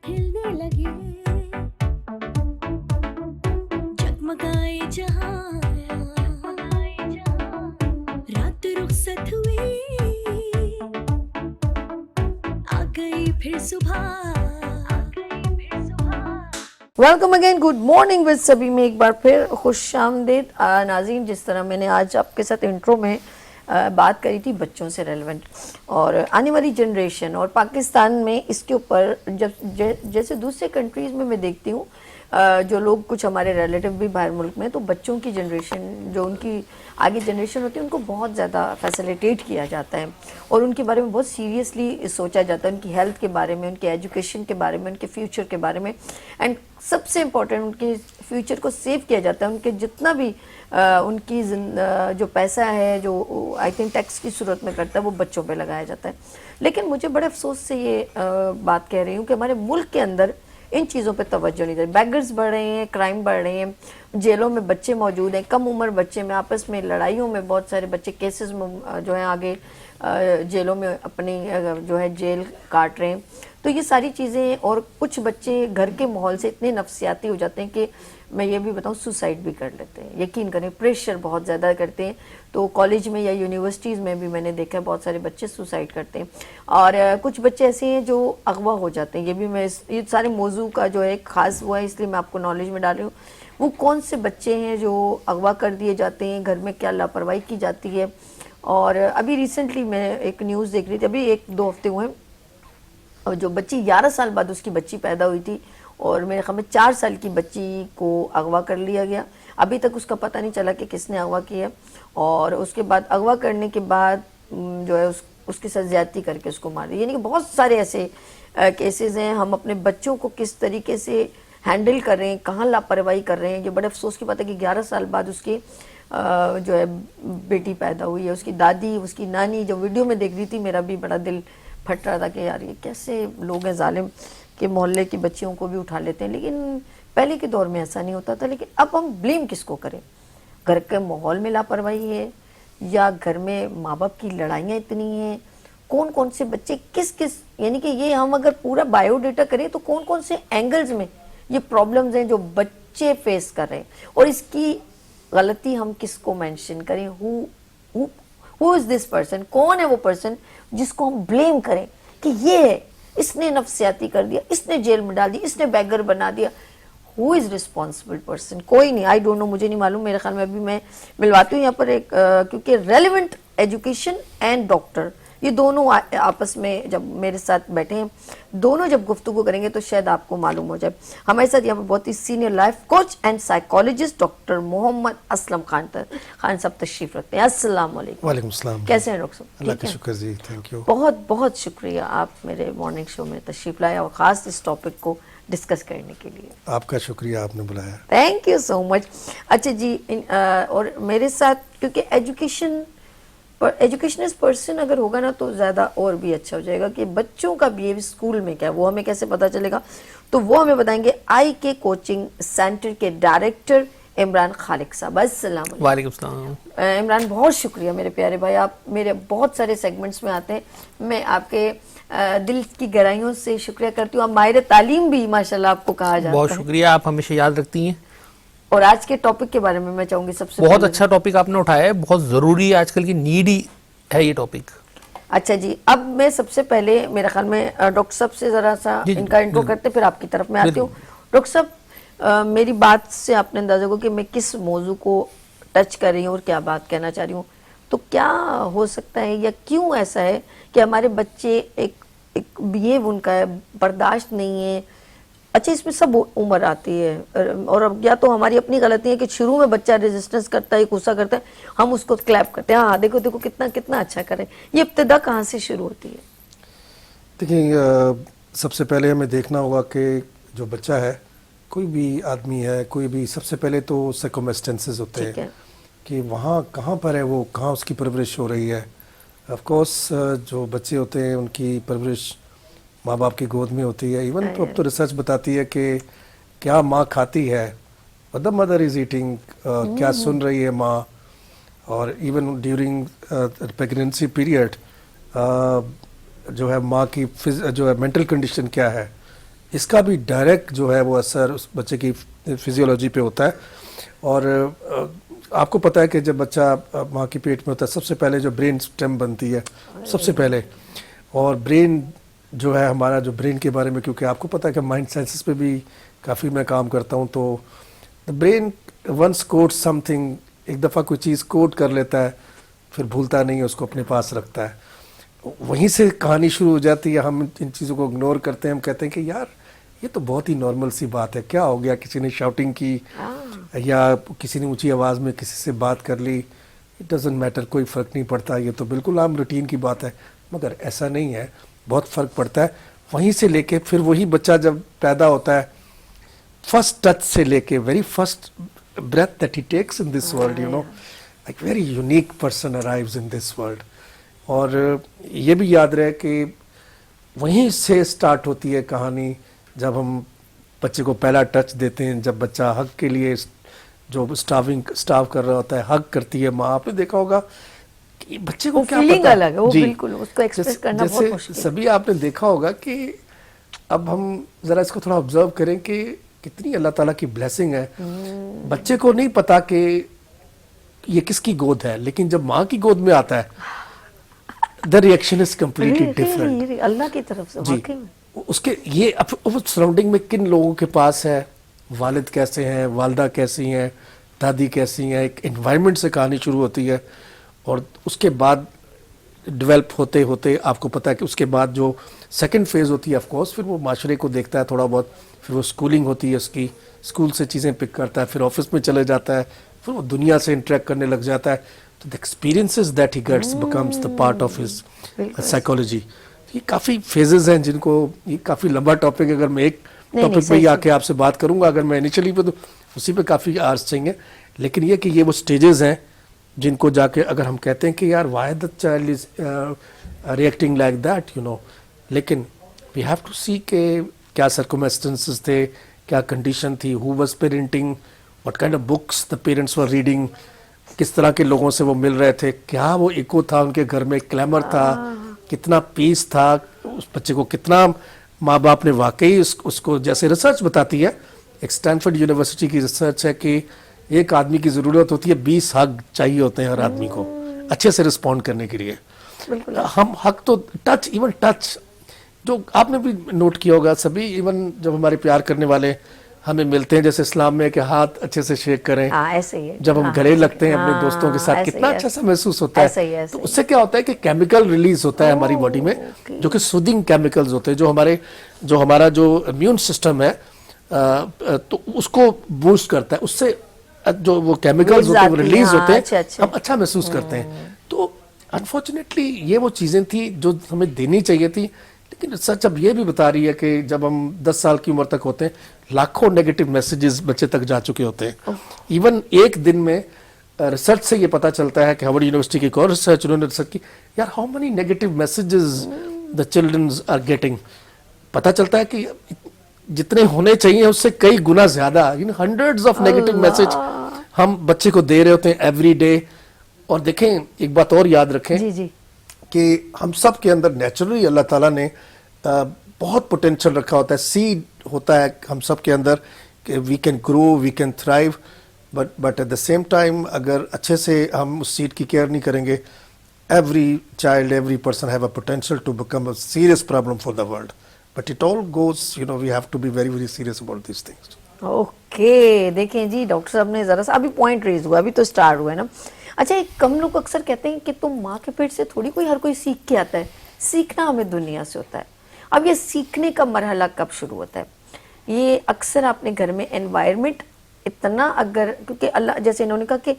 ہلنے لگے جگمگائے جہاں رات رخصت ہوئی آ گئی پھر صبح welcome again, good morning with سبھی میں ایک بار پھر خوش آمدید ناظرین۔ جس طرح میں نے آج آپ کے ساتھ انٹرو میں بات کری تھی بچوں سے ریلیونٹ اور آنے والی جنریشن اور پاکستان میں اس کے اوپر جیسے دوسرے کنٹریز میں دیکھتی ہوں جو لوگ کچھ ہمارے ریلیٹیو بھی باہر ملک میں، تو بچوں کی جنریشن جو ان کی آگے جنریشن ہوتی ہے ان کو بہت زیادہ فیسیلیٹیٹ کیا جاتا ہے اور ان کے بارے میں بہت سیریسلی سوچا جاتا ہے، ان کی ہیلتھ کے بارے میں، ان کے ایجوکیشن کے بارے میں، ان کے فیوچر کے بارے میں، اینڈ سب سے امپورٹنٹ ان کے فیوچر کو سیو کیا جاتا ہے۔ ان کے جتنا بھی ان کی جو پیسہ ہے جو آئی تھنک ٹیکس کی صورت میں کرتا ہے وہ بچوں پہ لگایا جاتا ہے۔ لیکن مجھے بڑے افسوس سے یہ بات کہہ رہی ہوں کہ ہمارے ملک کے اندر ان چیزوں پہ توجہ نہیں دے، بیگرز بڑھ رہے ہیں، کرائم بڑھ رہے ہیں، جیلوں میں بچے موجود ہیں، کم عمر بچے میں آپس میں لڑائیوں میں بہت سارے بچے کیسز میں جو ہیں آگے جیلوں میں اپنی جو ہے جیل کاٹ رہے ہیں۔ تو یہ ساری چیزیں، اور کچھ بچے گھر کے ماحول سے اتنے نفسیاتی ہو جاتے ہیں کہ میں یہ بھی بتاؤں سوسائڈ بھی کر لیتے ہیں۔ یقین کریں پریشر بہت زیادہ کرتے ہیں، تو کالج میں یا یونیورسٹیز میں بھی میں نے دیکھا ہے بہت سارے بچے سوسائڈ کرتے ہیں، اور کچھ بچے ایسے ہیں جو اغوا ہو جاتے ہیں۔ یہ بھی میں یہ سارے موضوع کا جو ہے خاص ہوا ہے، اس لیے میں آپ کو نالج میں ڈال رہی ہوں۔ وہ کون سے بچے ہیں جو اغوا کر دیے جاتے ہیں، گھر میں کیا لاپرواہی کی جاتی ہے۔ اور ابھی ریسنٹلی میں ایک نیوز دیکھ رہی تھی، ابھی 1-2 ہفتے ہوئے، اور جو بچی 11 سال بعد اس کی بچی پیدا ہوئی تھی اور میرے خیال میں 4 سال کی بچی کو اغوا کر لیا گیا۔ ابھی تک اس کا پتہ نہیں چلا کہ کس نے اغوا کیا، اور اس کے بعد اغوا کرنے کے بعد جو ہے اس کے ساتھ زیادتی کر کے اس کو مار دیا۔ یعنی کہ بہت سارے ایسے کیسز ہیں۔ ہم اپنے بچوں کو کس طریقے سے ہینڈل کر رہے ہیں، کہاں لاپرواہی کر رہے ہیں۔ یہ بڑے افسوس کی بات ہے کہ 11 سال بعد اس کی جو ہے بیٹی پیدا ہوئی ہے۔ اس کی دادی، اس کی نانی جو ویڈیو میں دیکھ رہی تھی، میرا بھی بڑا دل پھٹ رہا تھا کہ یار یہ کیسے لوگ ہیں ظالم کہ محلے کی بچیوں کو بھی اٹھا لیتے ہیں۔ لیکن پہلے کے دور میں ایسا نہیں ہوتا تھا۔ لیکن اب ہم بلیم کس کو کریں؟ گھر کے ماحول میں لاپرواہی ہے، یا گھر میں ماں باپ کی لڑائیاں اتنی ہیں، کون کون سے بچے کس یعنی کہ یہ ہم اگر پورا بایو ڈیٹا کریں تو کون کون سے اینگلز میں یہ پرابلمز ہیں جو بچے فیس کر رہے ہیں، اور اس کی غلطی ہم کس کو مینشن کریں؟ ہو از دس پرسن؟ کون ہے وہ پرسن جس کو ہم بلیم کریں کہ یہ ہے، اس نے نفسیاتی کر دیا، اس نے جیل میں ڈال دیا، اس نے بیگر بنا دیا؟ ہو از ریسپانسبل پرسن؟ کوئی نہیں، آئی ڈونٹ نو، مجھے نہیں معلوم۔ میرے خیال میں ابھی میں ملواتی ہوں یہاں پر ایک، کیونکہ ریلیونٹ ایجوکیشن اینڈ ڈاکٹر یہ دونوں آپس میں جب میرے ساتھ بیٹھے ہیں، دونوں جب گفتگو کریں گے تو شاید آپ کو معلوم ہو جائے۔ ہمارے ساتھ یہاں پر بہت ہی senior life coach and psychologist doctor Muhammad Aslam Khan sahab تشریف رکھتے ہیں۔ السلام علیکم۔ وعلیکم السلام۔ کیسے ہیں ڈاکٹر صاحب؟ اللہ کا شکر جی، تھینک یو۔ بہت بہت شکریہ، آپ میرے مارننگ شو میں تشریف لائے اور خاص اس ٹاپک کو ڈسکس کرنے کے لیے۔ آپ کا شکریہ، آپ نے بلایا۔ تھینک یو سو مچ۔ اچھا جی، اور میرے ساتھ کیونکہ ایجوکیشنسٹ پرسن اگر ہوگا نا تو زیادہ اور بھی اچھا ہو جائے گا کہ بچوں کا بیہیو اسکول میں کیا ہے وہ ہمیں کیسے پتہ چلے گا، تو وہ ہمیں بتائیں گے آئی کے کوچنگ سینٹر کے ڈائریکٹر عمران خالق صاحب۔ السلام علیکم۔ وعلیکم السلام۔ عمران بہت شکریہ میرے پیارے بھائی، آپ میرے بہت سارے سیگمنٹس میں آتے ہیں، میں آپ کے دل کی گہرائیوں سے شکریہ کرتی ہوں۔ آپ ماہر تعلیم بھی ماشاءاللہ آپ کو کہا جاتا ہے۔ بہت شکریہ، آپ ہمیشہ یاد رکھتی ہیں۔ اور آج کے ٹاپک کے بارے میں میں چاہوں گی سب سے بہت اچھا ٹاپک آپ نے اٹھایا ہے، بہت ضروری ہے، آج کل کی نیڈ ہی ہے یہ ٹاپک۔ اچھا جی، اب میں سب سے پہلے میرے خیال میں ڈاکٹر صاحب سے ذرا سا ان کا انٹرو کرتے پھر آپ کی طرف میں آتی ہوں۔ ڈاکٹر صاحب، میری بات سے آپ نے اندازہ کو کہ میں کس موضوع کو ٹچ کر رہی ہوں اور کیا بات کہنا چاہ رہی ہوں۔ تو کیا ہو سکتا ہے یا کیوں ایسا ہے کہ ہمارے بچے ایک بیہیو ان کا ہے، برداشت نہیں ہے؟ اچھا، اس میں سب عمر آتی ہے، اور یا تو ہماری اپنی غلطی ہے کہ شروع میں بچہ ریزسٹنس کرتا ہے، غصہ کرتا ہے، ہم اس کو کلیپ کرتے ہیں، ہاں دیکھو دیکھو کتنا اچھا کرے۔ یہ ابتدا کہاں سے شروع ہوتی ہے؟ دیکھیں، سب سے پہلے ہمیں دیکھنا ہوگا کہ جو بچہ ہے، کوئی بھی آدمی ہے، کوئی بھی، سب سے پہلے تو سرکمسٹینسز ہوتے ہیں کہ وہاں کہاں پر ہے وہ، کہاں اس کی پرورش ہو رہی ہے۔ آف کورس جو بچے ہوتے ہیں ان کی پرورش ماں باپ کی گود میں ہوتی ہے۔ ایون تو اب تو ریسرچ بتاتی ہے کہ کیا ماں کھاتی ہے، what the mother is eating، کیا سن رہی ہے ماں، اور ایون ڈیورنگ پریگننسی پیریڈ جو ہے ماں کی جو ہے مینٹل کنڈیشن کیا ہے، اس کا بھی ڈائریکٹ جو ہے وہ اثر اس بچے کی فزیولوجی پہ ہوتا ہے. اور آپ کو پتہ ہے کہ جب بچہ ماں کی پیٹ میں ہوتا ہے سب سے پہلے جو برین سٹیم بنتی ہے سب سے پہلے, اور برین جو ہے ہمارا جو برین کے بارے میں, کیونکہ آپ کو پتہ ہے کہ مائنڈ سائنسز پہ بھی کافی میں کام کرتا ہوں, تو برین ونس کوڈ سم تھنگ, ایک دفعہ کوئی چیز کوڈ کر لیتا ہے پھر بھولتا نہیں ہے, اس کو اپنے پاس رکھتا ہے. وہیں سے کہانی شروع ہو جاتی ہے. ہم ان چیزوں کو اگنور کرتے ہیں, ہم کہتے ہیں کہ یار یہ تو بہت ہی نارمل سی بات ہے, کیا ہو گیا, کسی نے شاؤٹنگ کی یا کسی نے اونچی آواز میں کسی سے بات کر لی, اٹ ڈزنٹ میٹر, کوئی فرق نہیں پڑتا, یہ تو بالکل عام روٹین کی بات ہے. مگر ایسا نہیں ہے, بہت فرق پڑتا ہے. وہیں سے لے کے پھر وہی بچہ جب پیدا ہوتا ہے, فرسٹ ٹچ سے لے کے very first breath that he takes in this world, you know, like very unique person arrives in this world. اور یہ بھی یاد رہے کہ وہیں سے سٹارٹ ہوتی ہے کہانی, جب ہم بچے کو پہلا ٹچ دیتے ہیں, جب بچہ حق کے لیے جو اسٹاف کر رہا ہوتا ہے, حق کرتی ہے ماں. آپ نے دیکھا ہوگا کہ بچے کو کیا پتا الگ ہے, وہ بالکل اس کو ایکسپریس کرنا بہت مشکل ہے. سبھی آپ نے دیکھا ہوگا کہ اب ہم ذرا اس کو تھوڑا آبزرو کریں کہ کتنی اللہ تعالیٰ کی بلیسنگ ہے. بچے کو نہیں پتا کہ یہ کس کی گود ہے, لیکن جب ماں کی گود میں آتا ہے the reaction is completely different. اللہ کی طرف سے واقعی میں اس کے یہ سراؤنڈنگ میں کن لوگوں کے پاس ہے, والد کیسے ہیں, والدہ کیسی ہیں, دادی کیسی ہیں, ایک انوائرمنٹ سے کہانی شروع ہوتی ہے. اور اس کے بعد ڈیولپ ہوتے ہوتے آپ کو پتا ہے کہ اس کے بعد جو سیکنڈ فیز ہوتی ہے, آف کورس پھر وہ معاشرے کو دیکھتا ہے تھوڑا بہت, پھر وہ اسکولنگ ہوتی ہے اس کی, اسکول سے چیزیں پک کرتا ہے, پھر آفس میں چلے جاتا ہے, پھر وہ دنیا سے انٹریکٹ کرنے لگ جاتا ہے. تو the experiences that he gets becomes the part of his psychology. یہ کافی فیزز ہیں جن کو, یہ کافی لمبا ٹاپک, اگر میں ایک ٹاپک پہ ہی آ کے آپ سے بات کروں گا, اگر میں انیشلی پہ, تو اسی پہ کافی آرز چاہیے. لیکن یہ کہ یہ وہ سٹیجز ہیں جن کو جا کے اگر ہم کہتے ہیں کہ یار why the child is reacting like that, you know, لیکن we have to see کہ کیا circumstances تھے, کیا کنڈیشن تھی, who was parenting, what kind of books the parents were reading, کس طرح کے لوگوں سے وہ مل رہے تھے, کیا وہ ایکو تھا ان کے گھر میں, کلیمر تھا, کتنا پیس تھا, اس بچے کو کتنا ماں باپ نے واقعی اس کو, جیسے ریسرچ بتاتی ہے, ایک اسٹینفورڈ یونیورسٹی کی ریسرچ ہے کہ ایک آدمی کی ضرورت ہوتی ہے 20 حق چاہیے ہوتے ہیں ہر آدمی کو اچھے سے رسپونڈ کرنے کے لیے. ہم حق تو ٹچ, ایون ٹچ جو آپ نے بھی نوٹ کیا ہوگا سبھی, ایون جب ہمارے پیار کرنے والے ہمیں ملتے ہیں, جیسے اسلام میں کہ ہاتھ اچھے سے شیک کریں, ایسے ہی ہے, جب ہم گلے لگتے ہیں اپنے دوستوں کے ساتھ کتنا اچھا سا محسوس ہوتا ہے. تو اس سے کیا ہوتا ہے کہ کیمیکل ریلیز ہوتا ہے ہماری باڈی میں, جو کہ سودنگ کیمیکلز ہوتے ہیں, جو ہمارا جو امیون سسٹم ہے تو اس کو بوسٹ کرتا ہے. اس سے جو وہ کیمیکلز ہوتے ہیں وہ ریلیز ہوتے ہیں, ہم اچھا محسوس کرتے ہیں. تو انفارچونیٹلی یہ وہ چیزیں تھیں جو ہمیں دینی چاہیے تھی, لیکن سچ اب یہ بھی بتا رہی ہے کہ جب ہم 10 سال کی عمر تک ہوتے ہیں لاکھوں نیگیٹو میسیجز بچے تک جا چکے ہوتے ہیں. ایون ایک دن میں ریسرچ سے یہ پتا چلتا ہے کہ ہارورڈ یونیورسٹی کی ایک اور ریسرچ انہوں نے ریسرچ کی, یار how many negative messages the childrens are getting. پتا چلتا ہے کہ جتنے ہونے چاہیے اس سے کئی گنا زیادہ, ہنڈریڈز آف نیگیٹو میسیج ہم بچے کو دے رہے ہوتے ہیں ایوری ڈے. اور دیکھیں ایک بات اور یاد رکھیں کہ ہم سب کے اندر نیچرلی اللہ تعالیٰ نے بہت پوٹینشیل رکھا ہوتا ہے, سیڈ ہوتا ہے ہم سب کے اندر کہ we can grow, we can thrive, but at the same time اگر اچھے سے ہم اس سیڈ کی کیئر نہیں کریں گے, every child, every person have a potential to become a serious problem for the world, but it all goes, you know, we have to be very very serious about these things. Okay, دیکھیں جی doctor صاحب نے ذرا سا ابھی point raise ہوا, ابھی تو اسٹارٹ ہوا ہے نا. اچھا, ایک کم لوگ اکثر کہتے ہیں کہ تم ماں کے پیٹ سے تھوڑی ہر کوئی سیکھ کے آتا ہے, سیکھنا ہمیں دنیا سے ہوتا ہے. اب یہ سیکھنے کا مرحلہ کب شروع ہوتا ہے؟ یہ اکثر آپ نے گھر میں انوائرمنٹ اتنا, اگر کیونکہ اللہ جیسے انہوں نے کہا کہ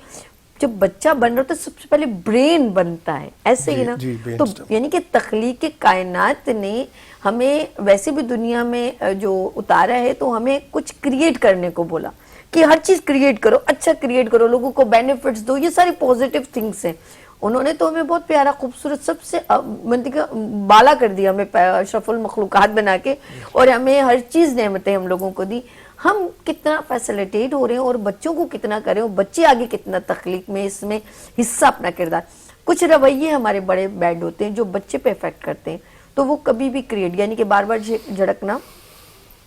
جب بچہ بن رہا ہوتا ہے سب سے پہلے برین بنتا ہے, ایسے ہی نا, تو یعنی کہ تخلیق کائنات نے ہمیں ویسے بھی دنیا میں جو اتارا ہے تو ہمیں کچھ کریٹ کرنے کو بولا کہ ہر چیز کریٹ کرو, اچھا کریٹ کرو, لوگوں کو بینیفٹس دو, یہ ساری پوزیٹیو تھنگس ہیں. انہوں نے تو ہمیں بہت پیارا خوبصورت سب سے بالا کر دیا, ہمیں اشرف المخلوقات بنا کے, اور ہمیں ہر چیز نعمتیں ہم لوگوں کو دی. ہم کتنا فیسلیٹیٹ ہو رہے ہیں اور بچوں کو کتنا کریں, اور بچے آگے کتنا تخلیق میں اس میں حصہ اپنا کردار. کچھ رویے ہمارے بڑے بیڈ ہوتے ہیں جو بچے پہ افیکٹ کرتے ہیں, تو وہ کبھی بھی کریٹ, یعنی کہ بار بار جھڑکنا,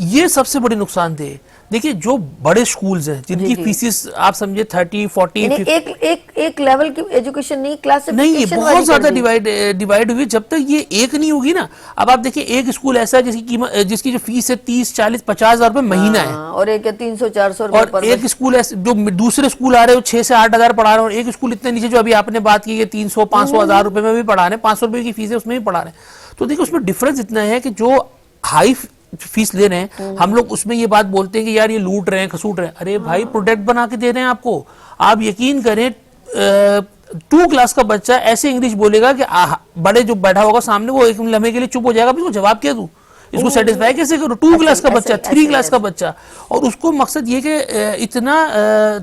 یہ سب سے بڑی نقصان دہ. دیکھیے جو بڑے سکولز ہیں جن کی فیسز آپ سمجھے 30 40 ایک لیول کی ایجوکیشن نہیں, نہیں, یہ بہت زیادہ ڈیوائیڈ ہوئی. جب تک یہ ایک نہیں ہوگی نا, اب آپ دیکھیں ایک اسکول ایسا ہے جس کی جو فیس ہے 30 40 50 ہزار روپے مہینہ ہے, اور ایک 300 400 اور ایک اسکول ایسے جو دوسرے اسکول آ رہے ہو 6 سے 8 ہزار پڑھا رہے ہیں, اور ایک اسکول اتنے نیچے جو ابھی آپ نے بات کی کہ 300 500 ہزار روپے میں بھی پڑھا رہے ہیں, 500 روپے کی فیس ہے اس میں بھی پڑھا رہے ہیں. تو دیکھیں اس میں ڈفرنس اتنا ہے کہ جو ہائی فیس لے رہے ہیں ہم لوگ اس میں یہ بات بولتے ہیں کہ یار یہ لوٹ رہے ہیں کھسوٹ رہے ہیں. ارے بھائی پروڈکٹ بنا کے دے رہے ہیں آپ کو. آپ یقین کریں 2 کلاس کا بچہ ایسے انگلش بولے گا کہ بڑے جو بیٹھا ہوگا سامنے وہ ایک لمحے کے لیے چپ ہو جائے گا, اس کو جواب کیا دوں, اس کو سیٹسفائی کیسے کرو. 2 کلاس کا بچہ, 3 کلاس کا بچہ, اور اس کو مقصد یہ کہ اتنا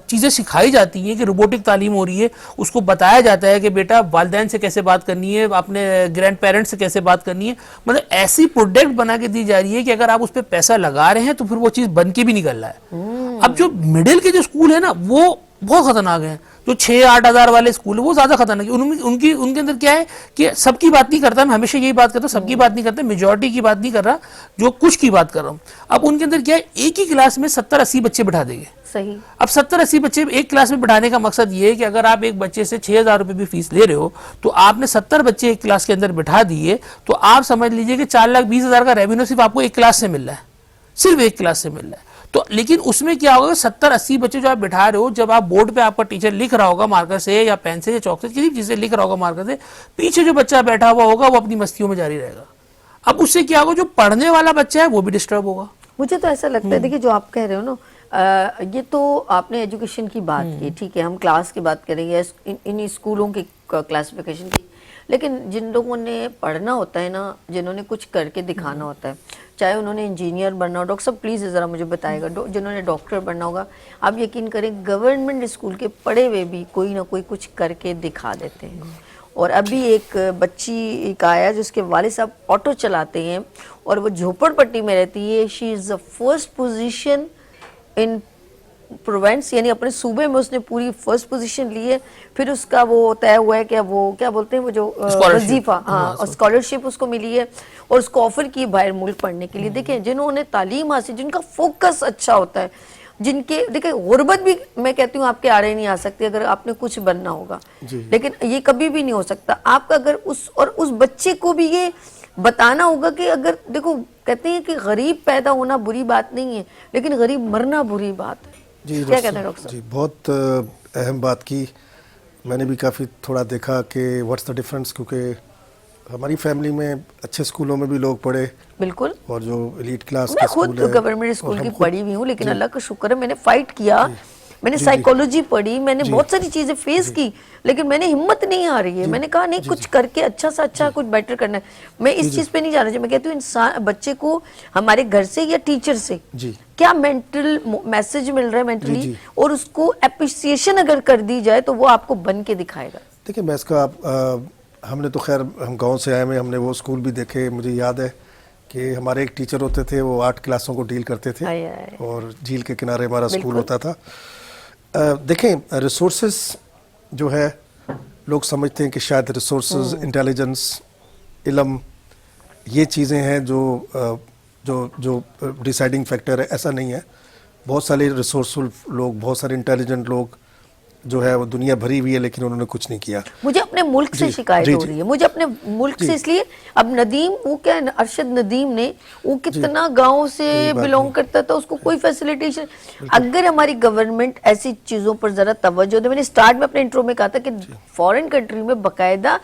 چیزیں سکھائی جاتی ہیں کہ روبوٹک تعلیم ہو رہی ہے, اس کو بتایا جاتا ہے کہ بیٹا والدین سے کیسے بات کرنی ہے, اپنے گرینڈ پیرنٹس سے کیسے بات کرنی ہے. مطلب ایسی پروڈکٹ بنا کے دی جا رہی ہے کہ اگر آپ اس پہ پیسہ لگا رہے ہیں تو پھر وہ چیز بن کے بھی نکل رہا ہے. اب جو مڈل کے جو اسکول ہے نا وہ بہت خطرناک ہیں. جو 6-8 ہزار والے اسکول ہیں وہ زیادہ خطرناک ہیں. ان کے اندر کیا ہے کہ سب کی بات نہیں کرتا, میں ہمیشہ یہی بات کرتا ہوں, سب کی بات نہیں کرتا, میجورٹی کی بات نہیں کر رہا, جو کچھ کی بات کر رہا ہوں. اب ان کے اندر کیا ہے, ایک ہی کلاس میں 70-80 بچے بٹھا دیں گے. صحیح. اب 70-80 بچے ایک کلاس میں بٹھانے کا مقصد یہ ہے کہ اگر آپ ایک بچے سے 6,000 روپے بھی فیس لے رہے ہو تو آپ نے 70 بچے ایک کلاس کے اندر بٹھا دیے, تو آپ سمجھ لیجئے کہ 4,20,000 کا ریونیو صرف آپ کو ایک کلاس سے مل رہا ہے, صرف ایک کلاس سے مل رہا ہے. تو لیکن اس میں کیا ہوگا, 70-80 بچے جو آپ بٹھا رہے ہو, جب آپ بورڈ پہ آپ کا ٹیچر لکھ رہا ہوگا مارکر سے یا پین سے یا چاک سے کسی چیز سے لکھ رہا ہوگا مارکر سے, پیچھے جو بچہ بیٹھا ہوا ہوگا وہ اپنی مستیوں میں جاری رہے گا. اب اس سے کیا ہوگا, جو پڑھنے والا بچہ ہے وہ بھی ڈسٹرب ہوگا. مجھے تو ایسا لگتا ہے, دیکھیں جو آپ کہہ رہے ہو نا, یہ تو آپ نے ایجوکیشن کی بات کی, ٹھیک ہے, ہم کلاس کی بات کریں گے, ان اسکولوں کی کلاسیفیکیشن کی, لیکن جن لوگوں نے پڑھنا ہوتا ہے نا, جنہوں نے کچھ کر کے دکھانا ہوتا ہے, چاہے انہوں نے انجینئر بننا ہو, ڈاکٹر صاحب پلیز ذرا مجھے بتائے گا, جنہوں نے ڈاکٹر بننا ہوگا, آپ یقین کریں گورنمنٹ اسکول کے پڑھے ہوئے بھی کوئی نہ کوئی کچھ کر کے دکھا دیتے ہیں. اور ابھی ایک بچی ایک آیا جس کے والد صاحب آٹو چلاتے ہیں اور وہ جھوپڑ پٹی میں رہتی ہے, she is the first position in province, یعنی اپنے صوبے میں اس نے پوری فرسٹ پوزیشن لی ہے. پھر اس کا وہ طے ہوا ہے کہ وہ کیا بولتے ہیں وہ جو وظیفہ, ہاں, اسکالرشپ اس کو ملی ہے اور اس کو آفر کی باہر ملک پڑھنے کے لیے. دیکھیں جنہوں نے تعلیم حاصل, جن کا فوکس اچھا ہوتا ہے, جن کے دیکھیں غربت بھی میں کہتی ہوں آپ کے آڑے نہیں آ سکتی اگر آپ نے کچھ بننا ہوگا, لیکن یہ کبھی بھی نہیں ہو سکتا آپ کا اگر اس بچے کو بھی یہ بتانا ہوگا کہ اگر دیکھو کہتے ہیں کہ غریب پیدا ہونا بری بات نہیں ہے, لیکن غریب مرنا بری بات ہے. جی کیا کہتے ہیں ڈاکٹر صاحب؟ جی بہت اہم بات کی. میں نے بھی کافی تھوڑا دیکھا کہ واٹس دا ڈفرنس, کیونکہ ہماری فیملی میں اچھے اسکولوں میں بھی لوگ پڑھے, بالکل, اور جو ایلیٹ کلاس میں خود گورنمنٹ اسکول کی پڑھی ہوئی ہوں, لیکن اللہ کا شکر ہے میں نے فائٹ کیا, میں نے سائیکالوجی پڑھی, میں نے بہت ساری چیزیں فیس کی, لیکن میں نے ہمت نہیں آ رہی ہے, میں نے کہا نہیں کچھ کر کے اچھا سا اچھا کچھ بیٹر کرنا ہے. میں اس چیز پہ نہیں جا رہی, میں کہتی ہوں انسان بچے کو ہمارے گھر سے یا ٹیچر سے کیا مینٹل میسج مل رہا ہے مینٹلی, اور اس کو اپریسیشن اگر کر دی جائے تو وہ آپ کو بن کے دکھائے گا. دیکھیں میں اس کا ہم نے تو خیر ہم گاؤں سے آئے ہیں, ہم نے وہ اسکول بھی دیکھے. مجھے یاد ہے کہ ہمارے ایک ٹیچر ہوتے تھے, وہ 8 کلاسوں کو ڈیل کرتے تھے, اور جھیل کے کنارے ہمارا اسکول ہوتا تھا. دیکھیں ریسورسز جو ہے, لوگ سمجھتے ہیں کہ شاید ریسورسز, انٹیلیجنس, علم, یہ چیزیں ہیں جو ڈیسائیڈنگ فیکٹر ہے. ایسا نہیں ہے. بہت سارے ریسورسفل لوگ, بہت سارے انٹیلیجنٹ لوگ جو ہے وہ دنیا بھری ہوئی ہے, لیکن انہوں نے کچھ نہیں کیا. مجھے اپنے ملک سے شکایت ہو رہی ہے, مجھے اپنے ملک سے, اس لیے اب ندیم وہ کیا ارشد ندیم نے, وہ کتنا گاؤں سے بلونگ کرتا تھا, اس کو کوئی فیسیلیٹیشن. اگر ہماری گورنمنٹ ایسی چیزوں پر ذرا توجہ دے, میں نے سٹارٹ میں اپنے انٹرو میں کہا تھا کہ فورن کنٹری میں باقاعدہ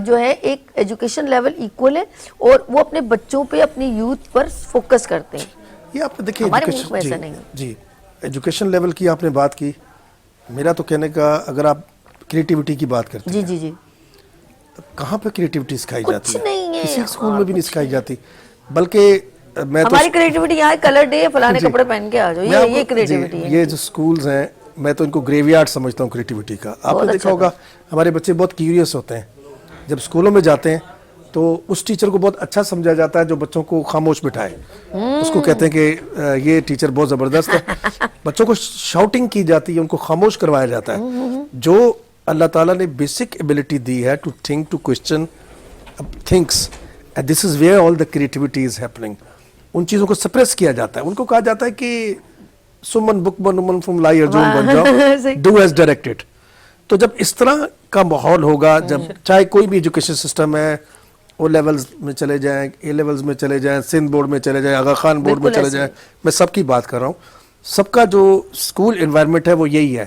جو ہے ایک ایجوکیشن لیول ایکول ہے, اور وہ اپنے بچوں پہ اپنی یوتھ پر فوکس کرتے ہیں. یہ آپ دیکھیں ہمارے ملک میں ایسا نہیں ہے. جی ایجوکیشن لیول کی آپ نے بات کی, میرا تو کہنے کا اگر آپ کریٹیوٹی کی بات کرتے ہیں, جی کہاں پہ کریٹیوٹی سکھائی جاتی ہے؟ کسی اسکول میں بھی نہیں سکھائی جاتی. بلکہ میں ہماری کریٹیوٹی یہاں کلر ڈے فلانے کپڑے پہن کے آ جاؤ, یہ کریٹیوٹی ہے. یہ جو اسکولز ہیں میں تو ان کو گریو یارڈ سمجھتا ہوں کریٹیوٹی کا. آپ نے دیکھا ہوگا ہمارے بچے بہت کیوریس ہوتے ہیں, جب اسکولوں میں جاتے ہیں تو اس ٹیچر کو بہت اچھا سمجھا جاتا ہے جو بچوں کو خاموش بٹھائے. اس کو کہتے ہیں کہ یہ ٹیچر بہت زبردست ہے. بچوں کو شاؤٹنگ کی جاتی ہے, ان کو خاموش کروایا جاتا ہے. جو اللہ تعالیٰ نے بیسک ایبلٹی دی ہے to think, to question things, this is where all the creativity is happening. ان چیزوں کو سپریس کیا جاتا ہے. ان کو کہا جاتا ہے کہ سمن بکمن امن فرام لائی ارجن بن جاؤ, ڈو ایز ڈائریکٹڈ. تو جب اس طرح کا ماحول ہوگا, جب چاہے کوئی بھی ایجوکیشن سسٹم ہے, او لیولز میں چلے جائیں, اے لیولز میں چلے جائیں, سندھ بورڈ میں چلے جائیں, آغا خان بورڈ میں چلے جائیں, میں سب کی بات کر رہا ہوں, سب کا جو اسکول انوائرمنٹ ہے وہ یہی ہے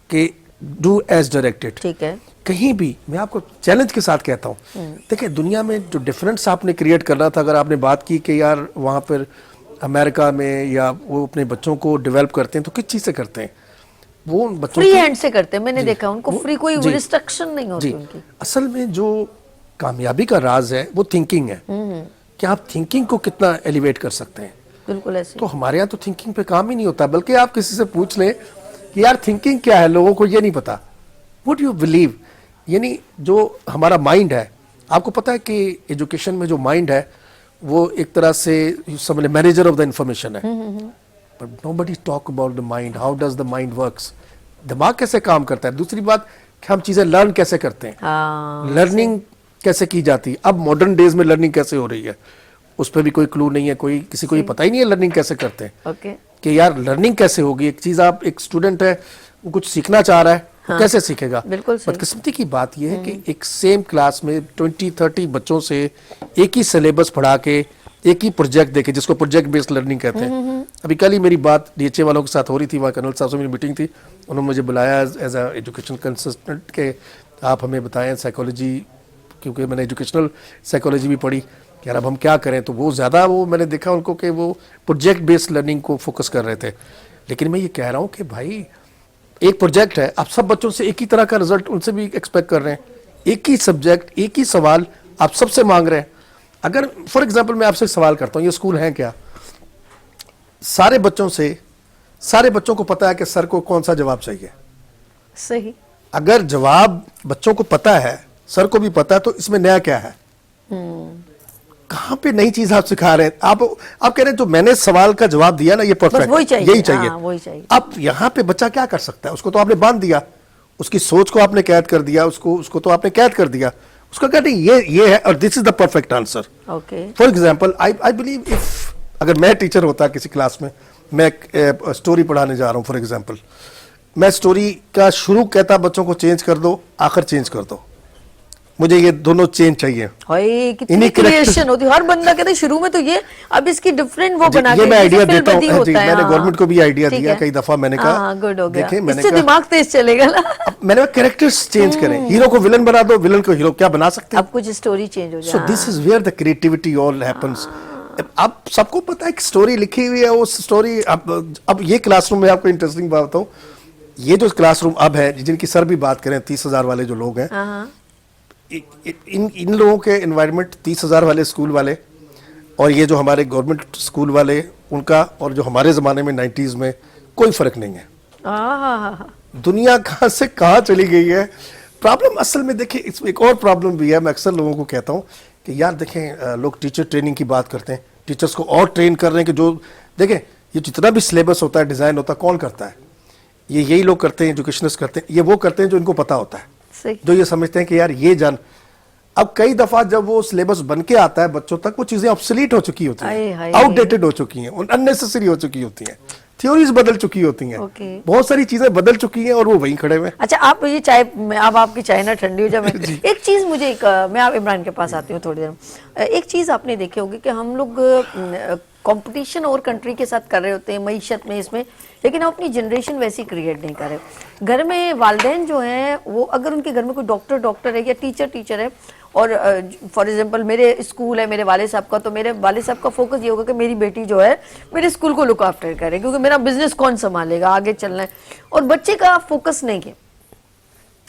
کہ ڈو ایز ڈائریکٹڈ. ٹھیک ہے, کہیں بھی میں آپ کو چیلنج کے ساتھ کہتا ہوں, دیکھیں دنیا میں جو ڈفرنس آپ نے کریٹ کرنا تھا, اگر آپ نے بات کی کہ یار وہاں پر امریکہ میں یا وہ اپنے بچوں کو ڈیولپ کرتے ہیں تو کس چیز سے کرتے ہیں, وہ بچوں فری ہینڈ سے کرتے ہیں. میں نے دیکھا ان کو فری, کوئی ریسٹرکشن نہیں ہوتی ان کی. اصل میں جو کامیابی کا راز ہے وہ تھنکنگ ہے, کہ آپ تھنکنگ کو کتنا ایلیویٹ کر سکتے ہیں. بالکل ایسے. تو ہمارے یہاں تو تھنکنگ پہ کام ہی نہیں ہوتا, بلکہ آپ کسی سے پوچھ لیں کہ یار تھنکنگ کیا ہے, لوگوں کو یہ نہیں پتا. وٹ یو بلیو, یعنی جو ہمارا مائنڈ ہے, آپ کو پتا ہے کہ ایجوکیشن میں جو مائنڈ ہے وہ ایک طرح سے سمجھ مینیجر آف دا انفارمیشن ہے, but nobody talk about the mind, how does the mind works, دماغ کیسے کام کرتا ہے. دوسری بات کہ ہم چیزیں لرن کیسے کرتے ہیں, لرننگ کیسے کی جاتی ہے. اب ماڈرن ڈیز میں لرننگ کیسے ہو رہی ہے اس پہ بھی کوئی کلو نہیں ہے, کوئی کسی کو یہ پتہ ہی نہیں ہے لرننگ کیسے کرتے ہیں, کہ یار لرننگ کیسے ہوگی. ایک چیز, آپ ایک اسٹوڈنٹ ہے وہ کچھ سیکھنا چاہ رہا ہے, کیسے سیکھے گا. بدقسمتی کی بات یہ ہے کہ ایک سیم کلاس میں 20-30 بچوں سے ایک ہی سلیبس پڑھا کے ایک ہی پروجیکٹ دے کے, جس کو پروجیکٹ بیسڈ لرننگ کہتے ہیں. ابھی کل ہی میری بات ڈی ایچ اے والوں کے ساتھ ہو رہی تھی, وہاں کرنل صاحب سے میری میٹنگ تھی, انہوں نے مجھے بلایا ایز اے ایجوکیشن کنسلٹنٹ کہ آپ ہمیں بتائیں سائیکالوجی, کیونکہ میں نے ایجوکیشنل سائیکالوجی بھی پڑھی, کہ یار اب ہم کیا کریں. تو وہ زیادہ میں نے دیکھا ان کو کہ وہ پروجیکٹ بیسڈ لرننگ کو فوکس کر رہے تھے. لیکن میں یہ کہہ رہا ہوں کہ بھائی ایک پروجیکٹ ہے, آپ سب بچوں سے ایک ہی طرح کا رزلٹ ان سے بھی ایکسپیکٹ کر رہے ہیں, ایک ہی سبجیکٹ, ایک ہی سوال آپ سب سے مانگ رہے ہیں. اگر فار ایگزامپل میں آپ سے سوال کرتا ہوں, یہ اسکول ہیں کیا, سارے بچوں کو پتا ہے کہ سر کو کون سا جواب چاہیے. صحیح. اگر جواب بچوں کو پتا ہے, سر کو بھی پتا ہے, تو اس میں نیا کیا ہے, کہاں پہ نئی چیز آپ سکھا رہے ہیں. آپ کہہ رہے ہیں جو میں نے سوال کا جواب دیا نا یہ پرفیکٹ, یہی چاہیے. اب یہاں پہ بچہ کیا کر سکتا ہے, اس کو تو آپ نے باندھ دیا, اس کی سوچ کو آپ نے قید کر دیا, اس کو تو آپ نے قید کر دیا. اس کا کہتے ہیں یہ ہے اور this is the perfect answer. For example I believe if اگر میں ٹیچر ہوتا کسی کلاس میں اسٹوری پڑھانے جا رہا ہوں, فار ایگزامپل میں اسٹوری کا شروع کہتا بچوں کو چینج کر دو, آخر چینج کر دو, مجھے یہ دونوں چینج چاہیے. کتنی کریشن ہوتی ہے, ہر بندہ کہتا ہے شروع میں تو یہ, اب اس کی ڈفرینٹ وہ بنا کے. یہ میں آئیڈیا دیتا ہوں, میں نے گورنمنٹ کو بھی آئیڈیا دیا کئی دفعہ, میں نے کہا دیکھیں, اس سے دماغ تیز چلے گا نا. میں نے کہا کریکٹرز چینج کریں, ہیرو کو ولن بنا دو, ولن کو ہیرو, کیا بنا سکتے ہیں, اب کچھ اسٹوری چینج ہو جائے. So this is where the creativity all happens. اب سب کو پتا ہے کہ اسٹوری لکھی ہوئی ہے, اس اسٹوری اب یہ کلاس روم میں آپ کو انٹرسٹنگ بات بتاؤں, یہ جو کلاس روم اب ہے جن کی سر بھی بات کریں 30,000 والے جو لوگ ہیں, ان لوگوں کے انوائرمنٹ 30,000 والے اسکول والے اور یہ جو ہمارے گورنمنٹ اسکول والے, ان کا اور جو ہمارے زمانے میں 90s میں کوئی فرق نہیں ہے. دنیا کہاں سے کہاں چلی گئی ہے. پرابلم اصل میں دیکھیں, اس میں ایک اور پرابلم بھی ہے. میں اکثر لوگوں کو کہتا ہوں کہ یار دیکھیں, لوگ ٹیچر ٹریننگ کی بات کرتے ہیں, ٹیچرز کو اور ٹرین کر رہے ہیں کہ جو دیکھیں یہ جتنا بھی سلیبس ہوتا ہے, ڈیزائن ہوتا ہے, کون کرتا ہے, یہی لوگ کرتے ہیں, ایجوکیشنسٹ کرتے ہیں. یہ وہ کرتے ہیں جو ان کو پتا ہوتا ہے, جو یہ سمجھتے ہیں کہ یار یہ جان. اب کئی دفعہ جب وہ سلیبس بن کے آتا ہے بچوں تک, وہ چیزیں آبسلیٹ ہو چکی ہوتی ہیں, آؤٹ ڈیٹڈ ہو چکی ہیں, اننیسیسری ہو چکی ہوتی ہیں, تھیوریز بدل چکی ہوتی ہیں, بہت ساری چیزیں بدل چکی ہیں اور وہ وہیں کھڑے ہوئے. اچھا, آپ یہ چائے, اب آپ کی چائے نہ ٹھنڈی ہو جائے. ایک چیز مجھے, میں آپ عمران کے پاس آتی ہوں تھوڑی دیر. ایک چیز آپ نے دیکھی ہوگی کہ ہم لوگ کمپٹیشن اور کنٹری کے ساتھ کر رہے ہوتے ہیں معیشت میں, اس میں, لیکن ہم اپنی جنریشن ویسی کریٹ نہیں کر رہے. گھر میں والدین جو ہیں وہ, اگر ان کے گھر میں کوئی ڈاکٹر ہے یا ٹیچر ہے, اور فار ایگزامپل میرے اسکول ہے میرے والد صاحب کا, تو میرے والد صاحب کا فوکس یہ ہوگا کہ میری بیٹی جو ہے میرے اسکول کو لک آفٹر کرے, کیونکہ میرا بزنس کون سنبھالے گا, آگے چلنا ہے. اور بچے کا فوکس نہیں ہے,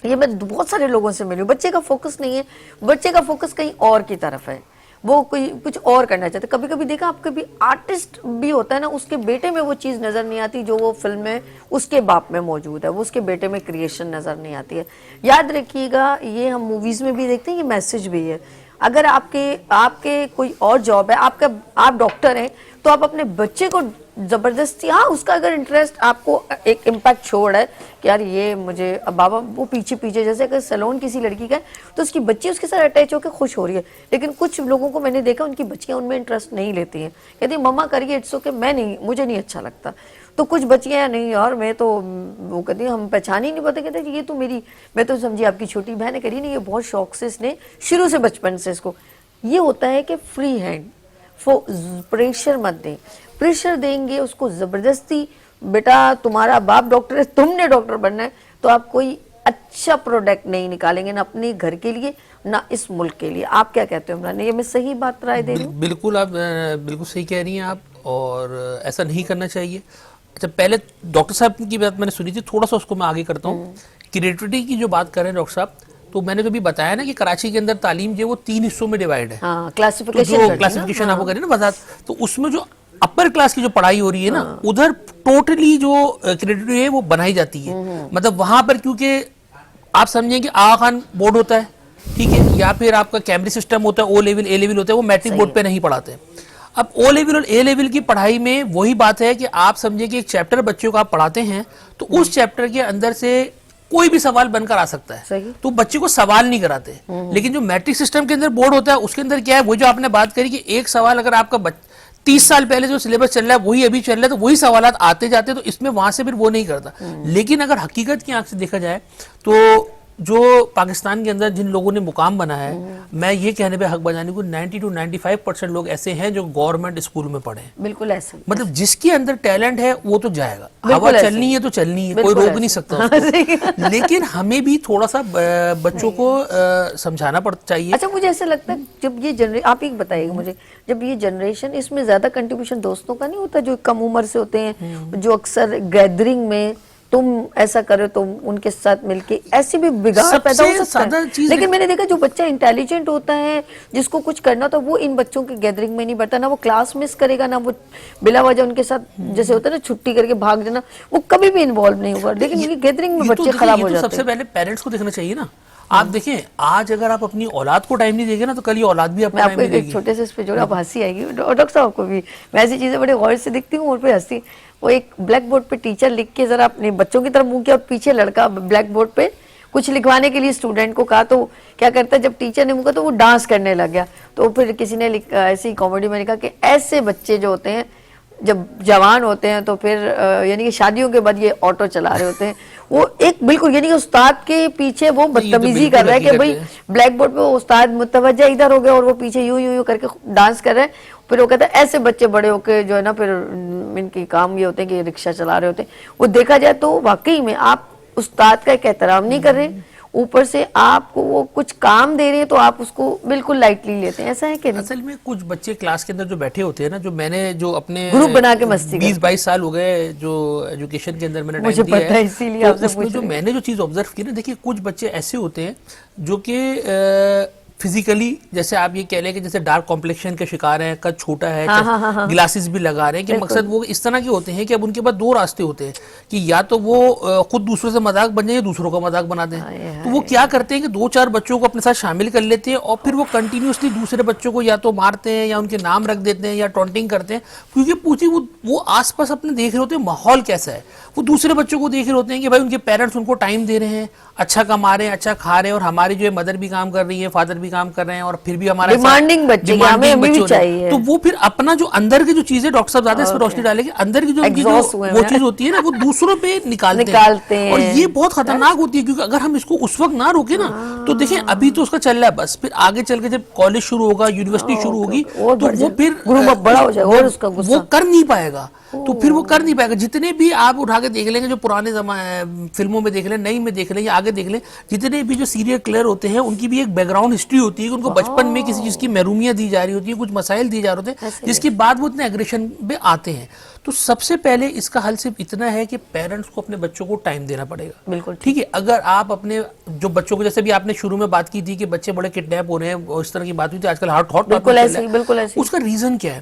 یہ میں بہت سارے لوگوں سے ملی ہوں, بچے کا فوکس نہیں ہے, بچے کا فوکس کہیں اور کی طرف ہے, وہ کوئی کچھ اور کرنا چاہتے. کبھی کبھی دیکھا آپ, کبھی آرٹسٹ بھی ہوتا ہے نا, اس کے بیٹے میں وہ چیز نظر نہیں آتی جو وہ فلم میں اس کے باپ میں موجود ہے, وہ اس کے بیٹے میں کریشن نظر نہیں آتی ہے. یاد رکھیے گا, یہ ہم موویز میں بھی دیکھتے ہیں, یہ میسج بھی ہے. اگر آپ کے کوئی اور جاب ہے, آپ ڈاکٹر ہیں, تو آپ اپنے بچے کو زبردستی, ہاں اس کا اگر انٹرسٹ آپ کو ایک امپیکٹ چھوڑ ہے کہ یار یہ مجھے, اب بابا وہ پیچھے پیچھے, جیسے اگر سیلون کسی لڑکی کا ہے تو اس کی بچی اس کے ساتھ اٹیچ ہو کے خوش ہو رہی ہے, لیکن کچھ لوگوں کو میں نے دیکھا ان کی بچیاں ان میں انٹرسٹ نہیں لیتی ہیں, کہتی ہیں مما کریے اٹس اوکے, میں نہیں, مجھے نہیں اچھا لگتا. تو کچھ بچیاں نہیں اور میں تو, وہ کہتی ہیں ہم پہچان ہی نہیں پاتے, کہتے ہیں یہ تو میری, میں تو سمجھی آپ کی چھوٹی بہن ہے, کری نہیں, یہ بہت شوق سے اس نے شروع سے بچپن سے اس کو. یہ ہوتا ہے کہ فری ہینڈ, پریشر مت دیں. پریشر دیں گے اس کو زبردستی, بیٹا تمہارا باپ ڈاکٹر ہے, تم نے ڈاکٹر بننا ہے, تو آپ کوئی اچھا پروڈکٹ نہیں نکالیں گے, نہ اپنے گھر کے لیے نہ اس ملک کے لیے. آپ کیا کہتے ہیں عمران, یہ میں صحیح بات رائے دے رہی ہوں؟ بالکل, آپ بالکل صحیح کہہ رہی ہیں آپ, اور ایسا نہیں کرنا چاہیے. اچھا, پہلے ڈاکٹر صاحب کی بات میں نے سنی تھی, تھوڑا سا اس کو میں آگے کرتا ہوں. کریٹیوٹی کی جو بات کر رہے ہیں ڈاکٹر صاحب, تو میں نے جو بھی بتایا نا کہ کراچی کے اندر تعلیم جو ہے وہ 3 حصوں میں ڈیوائڈ ہے. ہاں, تو جو کلاسیفیکیشن آپ کو کریں نا وضاحت, تو اس میں جو اپر کلاس کی جو پڑھائی ہو رہی ہے نا, ادھر ٹوٹلی جو کریڈیٹری ہے وہ بنائی جاتی ہے. مطلب وہاں پر کیونکہ آپ سمجھیں کہ آغا خان بورڈ ہوتا ہے, ٹھیک ہے, یا پھر آپ کا کیمبرج سسٹم ہوتا ہے, او لیول اے لیول ہوتا ہے, وہ میٹرک بورڈ پہ نہیں پڑھاتے. اب او لیول اور اے لیول کی پڑھائی میں وہی بات ہے کہ آپ سمجھیں کہ ایک چیپٹر بچوں کو آپ پڑھاتے ہیں, تو اس چیپٹر کے اندر سے کوئی بھی سوال بن کر آ سکتا ہے, تو بچے کو سوال نہیں کراتے. لیکن جو میٹرک سسٹم کے اندر بورڈ ہوتا ہے اس کے اندر کیا ہے, وہ جو آپ نے بات کری کہ ایک سوال اگر آپ کا 30 سال پہلے جو سلیبس چل رہا ہے وہی ابھی چل رہا ہے, تو وہی سوالات آتے جاتے, تو اس میں وہاں سے پھر وہ نہیں کرتا. لیکن اگر حقیقت کی آنکھ سے دیکھا جائے تو جو پاکستان کے اندر جن لوگوں نے مقام بنا ہے, میں یہ کہنے پہ حق بجانے کو 90 to 95% لوگ ایسے ہیں جو گورنمنٹ اسکول میں پڑھے ہیں. بالکل ایسے, مطلب جس کے اندر ٹیلنٹ ہے وہ تو جائے گا, ہوا چلنی ہے تو چلنی ہے, کوئی روک نہیں سکتا اس کو. لیکن ہمیں بھی تھوڑا سا بچوں کو سمجھانا چاہیے. اچھا, مجھے ایسا لگتا ہے جب یہ جنریشن, آپ ایک بتائیے گا مجھے, جب یہ جنریشن, اس میں زیادہ کنٹریبیوشن دوستوں کا نہیں ہوتا جو کم عمر سے ہوتے ہیں, جو اکثر گیدرنگ میں تم ایسا کرو تو ان کے ساتھ مل کے ایسی بھی بگاڑ پیدا ہو سکتا ہے. لیکن میں نے دیکھا جو بچہ انٹیلیجنٹ ہوتا ہے, جس کو کچھ کرنا ہوتا ہے, وہ ان بچوں کے گیدرنگ میں نہیں بڑھتا, نہ وہ کلاس مس کرے گا, نہ وہ بلا وجہ ان کے ساتھ جیسے ہوتا ہے نا چھٹی کر کے بھاگ جانا, وہ کبھی بھی انوالو نہیں ہوگا. لیکن یہ گیدرنگ میں بچے خراب ہو جاتے ہیں. سب سے پہلے پیرنٹس کو دیکھنا چاہیے نا. آپ دیکھیں, آج اگر آپ اپنی اولاد کو ٹائم نہیں دیں گے نا, تو کل یہ اولاد بھی آپ کو ٹائم نہیں دے گی. چھوٹے سے اس پہ جوڑا, آپ ہنسی آئے گی ڈاکٹر صاحب کو بھی, میں ایسی چیزیں بڑے غور سے دیکھتی ہوں اور پہ ہنسی. وہ ایک بلیک بورڈ پہ ٹیچر لکھ کے ذرا اپنے بچوں کی طرف منہ کیا, اور پیچھے لڑکا بلیک بورڈ پہ کچھ لکھوانے کے لیے اسٹوڈنٹ کو کہا, تو کیا کرتا ہے جب ٹیچر نے منہ کہا تو وہ ڈانس کرنے لگ گیا. تو پھر کسی نے ایسی کامیڈی میں لکھا کہ ایسے بچے جو ہوتے ہیں جب جوان ہوتے ہیں تو پھر یعنی کہ شادیوں کے بعد یہ آٹو چلا رہے ہوتے ہیں, وہ ایک بالکل یعنی کہ استاد کے پیچھے وہ بدتمیزی کر رہا ہے کہ بھائی بلیک بورڈ پہ وہ استاد متوجہ ادھر ہو گیا اور وہ پیچھے یوں یوں کر کے ڈانس کر رہے ہیں. پھر وہ کہتا ہے ایسے بچے بڑے ہو کے جو ہے نا پھر ان کی کام یہ ہوتے ہیں کہ رکشہ چلا رہے ہوتے ہیں. وہ دیکھا جائے تو واقعی میں آپ استاد کا ایک احترام نہیں کر رہے, اوپر سے آپ کو وہ کچھ کام دے رہے ہیں تو آپ اس کو بالکل لائٹلی لیتے ہیں. ایسا ہے کہ نہیں؟ اصل میں کچھ بچے کلاس کے اندر جو بیٹھے ہوتے ہیں نا, جو میں نے جو اپنے گروپ بنا کے مستی 20-22 سال ہو گئے جو ایجوکیشن کے اندر میں نے ٹائم دیا ہے, اسی لیے آپ سے اس میں جو میں نے جو چیز آبزرو کی نا, دیکھیے کچھ بچے ایسے ہوتے ہیں جو کہ فزیکلی جیسے آپ یہ کہہ لیں کہ جیسے ڈارک کمپلیکشن کے شکار ہیں, قد چھوٹا ہے, گلاسز بھی لگا رہے ہیں, کہ مقصد وہ اس طرح کے ہوتے ہیں کہ اب ان کے پاس 2 راستے ہوتے ہیں کہ یا تو وہ خود دوسروں سے مذاق بن جائیں یا دوسروں کا مذاق بنا دیں. تو وہ کیا کرتے ہیں کہ 2-4 بچوں کو اپنے ساتھ شامل کر لیتے ہیں, اور پھر وہ کنٹینیوسلی دوسرے بچوں کو یا تو مارتے ہیں یا ان کے نام رکھ دیتے ہیں یا ٹونٹنگ کرتے ہیں, کیونکہ پوچھیں وہ آس پاس اپنے دیکھ رہے ہوتے ہیں ماحول کیسا ہے. وہ دوسرے بچوں کو دیکھ رہے ہوتے ہیں کہ بھائی ان کے پیرنٹس ان کو ٹائم دے رہے ہیں, اچھا کما رہے ہیں, اچھا کھا رہے ہیں, اور ہماری جو ہے مدر بھی کام کر رہی ہے, فادر بھی کام کر رہے ہیں, اور پھر بھی ہمارا ڈیمانڈنگ بچے بھی چاہیے. تو وہ پھر اپنا جو اندر کی جو چیزیں, ڈاکٹر صاحب زیادہ اس پہ روشنی ڈالیں گے, اندر کی جو ان کی وہ چیز ہوتی ہے نا, وہ دوسروں پہ نکالتے ہیں, اور یہ بہت خطرناک ہوتی ہے. کیونکہ اگر ہم اس کو اس وقت نہ روکے نا, تو دیکھیں ابھی تو اس کا چل رہا ہے بس, پھر آگے چل کے جب کالج شروع ہوگا, یونیورسٹی شروع ہوگی, تو وہ پھر بڑا ہو جائے گا اور اس کا وہ کر نہیں پائے گا. تو پھر وہ کر نہیں پائے گا. جتنے بھی آپ اٹھا کے دیکھ لیں گے, جو پرانے فلموں میں دیکھ لیں, نئی میں دیکھ لیں یا آگے دیکھ لیں, جتنے بھی جو سیریل کلر ہوتے ہیں ان کی بھی ایک بیک گراؤنڈ ہسٹری ہوتی ہے کہ ان کو بچپن میں کسی چیز کی محرومیاں دی جا رہی ہوتی ہیں, کچھ مسائل دی جا رہے ہوتے ہیں, جس کے بعد وہ اتنے ایگریشن پہ آتے ہیں. تو سب سے پہلے اس کا حل صرف اتنا ہے کہ پیرنٹس کو اپنے بچوں کو ٹائم دینا پڑے گا. بالکل ٹھیک ہے. اگر آپ اپنے جو بچوں کو, جیسے بھی آپ نے شروع میں بات کی تھی کہ بچے بڑے کڈنیپ ہو رہے ہیں, اس طرح کی بات ہوئی تھی, آج کل ہاٹ بالکل ایسے, اس کا ریزن کیا ہے؟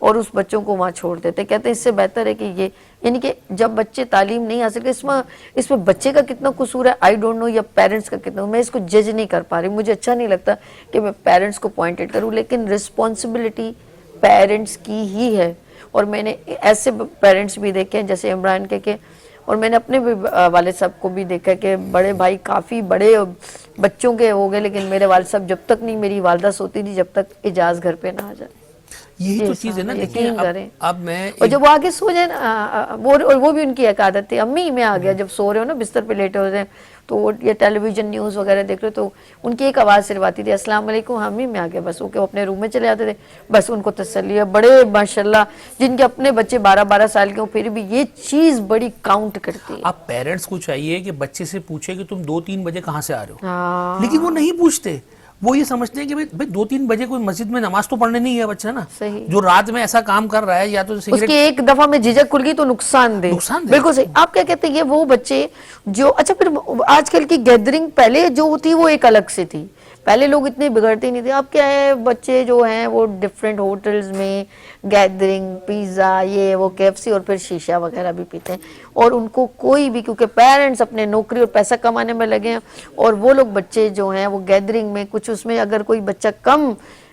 اور اس بچوں کو وہاں چھوڑ دیتے. کہتے ہیں اس سے بہتر ہے کہ یہ یعنی کہ جب بچے تعلیم نہیں حاصل کرتے, اس میں بچے کا کتنا قصور ہے آئی ڈونٹ نو, یا پیرنٹس کا کتنا, میں اس کو جج نہیں کر پا رہی. مجھے اچھا نہیں لگتا کہ میں پیرنٹس کو پوائنٹڈ کروں, لیکن رسپانسبلٹی پیرنٹس کی ہی ہے. اور میں نے ایسے پیرنٹس بھی دیکھے ہیں جیسے عمران کے کہ, اور میں نے اپنے بھی والد صاحب کو بھی دیکھا کہ بڑے بھائی کافی بڑے بچوں کے ہو گئے, لیکن میرے والد صاحب جب تک نہیں میری والدہ سوتی تھی جب تک اجاز گھر پہ نہ آ جائے. یہی تو چیز ہے نا, یقین کریں. اب میں اور جب وہ آگے سو جائے نا, وہ بھی ان کی ایک عادت تھی, امی میں آ گیا, جب سو رہے ہو نا بستر پہ لیٹے ہوتے ہیں تو یہ ٹیلی ویژن نیوز وغیرہ دیکھ رہے تو ان کی ایک آواز صرف آتی تھی, السلام علیکم, امی میں آ گیا. بس وہ اپنے روم میں چلے جاتے تھے, بس ان کو تسلی ہے. بڑے ماشاءاللہ جن کے اپنے بچے 12-12 سال کے ہوں پھر بھی یہ چیز بڑی کاؤنٹ کرتی ہے. اب پیرنٹس کو چاہیے کہ بچے سے پوچھے کہ تم 2-3 بجے کہاں سے آ رہے ہو, لیکن وہ نہیں پوچھتے. وہ یہ سمجھتے ہیں کہ بھئی 2-3 بجے کوئی مسجد میں نماز تو پڑھنے نہیں ہے بچہ نا, جو رات میں ایسا کام کر رہا ہے یا تو اس کی ایک دفعہ میں جھجک کھل گئی تو نقصان دے. بالکل صحیح. آپ کیا کہتے ہیں یہ وہ بچے جو, اچھا پھر آج کل کی گیدرنگ پہلے جو تھی وہ ایک الگ سے تھی, پہلے لوگ اتنے بگڑتے نہیں تھے. اب کیا ہے بچے جو ہیں وہ ڈفرینٹ ہوٹلز میں گیدرنگ, پیزا, یہ وہ KFC, اور پھر شیشہ وغیرہ بھی پیتے ہیں. اور ان کو کوئی بھی, کیونکہ پیرنٹس اپنے نوکری اور پیسہ کمانے میں لگے ہیں, اور وہ لوگ بچے جو ہیں وہ گیدرنگ میں کچھ, اس میں اگر کوئی بچہ کم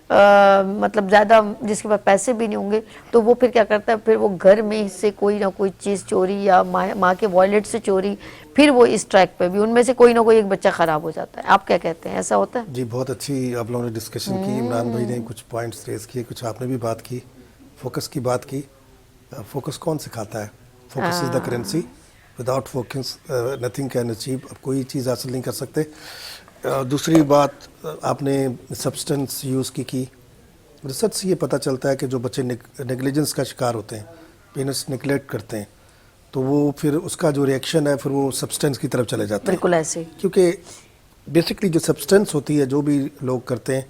مطلب زیادہ جس کے پاس پیسے بھی نہیں ہوں گے تو وہ پھر کیا کرتا ہے, پھر وہ گھر میں سے کوئی نہ کوئی چیز چوری یا ماں کے والٹ سے چوری, پھر وہ اس ٹریک پہ بھی ان میں سے کوئی نہ کوئی ایک بچہ خراب ہو جاتا ہے. آپ کیا کہتے ہیں, ایسا ہوتا ہے؟ جی بہت اچھی آپ لوگوں نے ڈسکشن کی. عمران بھائی نے کچھ پوائنٹس ریز کیے, کچھ آپ نے بھی بات کی, فوکس کی بات کی. فوکس کون سکھاتا ہے؟ Focus is the currency. Without focus nothing can achieve. اب کوئی چیز حاصل نہیں کر سکتے. دوسری بات آپ نے سبسٹنس یوز کی. ریسرچ سے یہ پتہ چلتا ہے کہ جو بچے نیگلیجنس کا شکار ہوتے ہیں, پیرنٹس نیگلیکٹ کرتے ہیں, تو وہ پھر اس کا جو ریئیکشن ہے پھر وہ سبسٹنس کی طرف چلے جاتے ہیں. بالکل ایسے, کیونکہ بیسکلی جو سبسٹنس ہوتی ہے جو بھی لوگ کرتے ہیں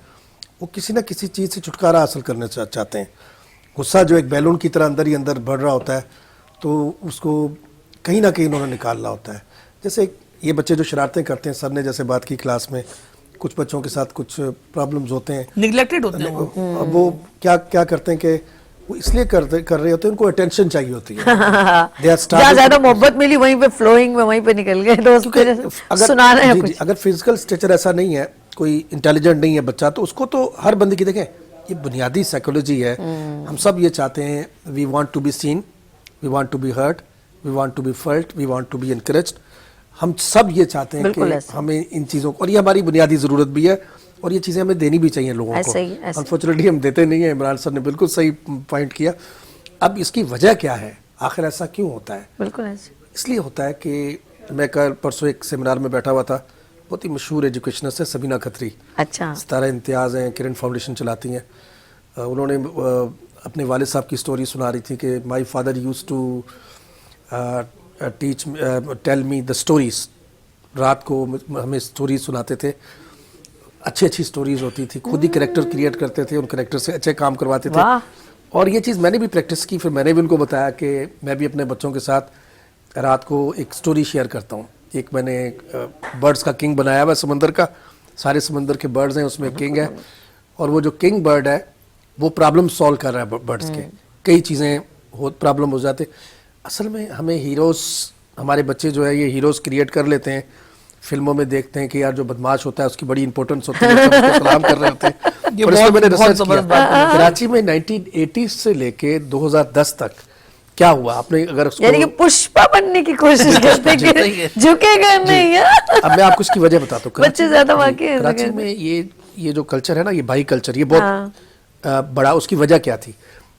وہ کسی نہ کسی چیز سے چھٹکارا حاصل کرنا چاہتے ہیں. غصہ جو ایک بیلون کی طرح اندر ہی اندر بڑھ رہا ہوتا ہے تو اس کو کہیں نہ کہیں انہوں نے نکالنا ہوتا ہے. جیسے یہ بچے جو شرارتیں کرتے ہیں, سر نے جیسے بات کی کلاس میں, کچھ بچوں کے ساتھ کچھ پرابلمز ہوتے ہیں, نیگلیکٹڈ ہوتے ہیں. اب وہ کیا کرتے ہیں کہ وہ اس لیے کر رہے ہوتے ہیں, ان کو اٹینشن چاہیے ہوتی ہے. جہاں زیادہ محبت ملی وہیں پہ فلوئنگ میں وہیں پہ نکل گئے دوست سنا رہے ہیں. اگر فزیکل اسٹیچر ایسا نہیں ہے, کوئی انٹیلیجنٹ نہیں ہے بچہ, تو اس کو تو ہر بندے کی دیکھیں یہ بنیادی سائیکولوجی ہے. ہم سب یہ چاہتے ہیں, we want to be seen, we want to be heard, we want to be felt, we want to be encouraged. ہم سب یہ چاہتے ہیں کہ ہمیں ان چیزوں کو, اور یہ ہماری بنیادی ضرورت بھی ہے, اور یہ چیزیں ہمیں دینی بھی چاہیے لوگوں کو. انفارچونیٹلی ہم دیتے نہیں ہیں. عمران صاحب نے بالکل صحیح پوائنٹ کیا. اب اس کی وجہ کیا ہے, آخر ایسا کیوں ہوتا ہے؟ بالکل ایسے اس لیے ہوتا ہے کہ میں کل پرسوں ایک سیمینار میں بیٹھا ہوا تھا, بہت ہی مشہور ایجوکیشنسٹ ہے سبینہ کھتری. اچھا. ستارہ امتیاز ہیں, کرن فاؤنڈیشن چلاتی ہیں. انہوں نے اپنے والد صاحب کی سٹوری سنا رہی تھی کہ my father use to tell me the stories. رات کو ہمیں سٹوریز سناتے تھے, اچھی سٹوریز ہوتی تھی, خود ہی کریکٹر کریٹ کرتے تھے, ان کریکٹر سے اچھے کام کرواتے تھے. اور یہ چیز میں نے بھی پریکٹس کی, پھر میں نے بھی ان کو بتایا کہ میں بھی اپنے بچوں کے ساتھ رات کو ایک سٹوری شیئر کرتا ہوں. ایک میں نے برڈز کا کنگ بنایا ہوا ہے, سمندر کا, سارے سمندر کے برڈز ہیں, اس میں کنگ ہے, اور وہ جو کنگ برڈ ہے وہ پرابلم سولو کر رہا ہے برڈز کے. کئی چیزیں پرابلم ہو جاتے. اصل میں ہمیں ہیروز, ہمارے بچے جو ہے یہ ہیروز کریٹ کر لیتے ہیں. فلموں میں دیکھتے ہیں کہ یار جو بدماش ہوتا ہے اس کی بڑی امپورٹنس ہوتی ہے, سب اس کو سلام کر رہے ہوتے ہیں. اور اس میں میں نے ریسرچ کیا, کراچی میں 1980 سے لے کے 2010 تک کیا ہوا. آپ نے اگر اس کو یعنی کہ پشپا بننے کی کوشش کرتے ہیں, جھکے گا نہیں. اب میں آپ کو اس کی وجہ بتاتا ہوں. بچے زیادہ واقعی ہیں کراچی میں یہ جو کلچر ہے نا, یہ بھائی کلچر, یہ بہت بڑا. اس کی وجہ کیا تھی؟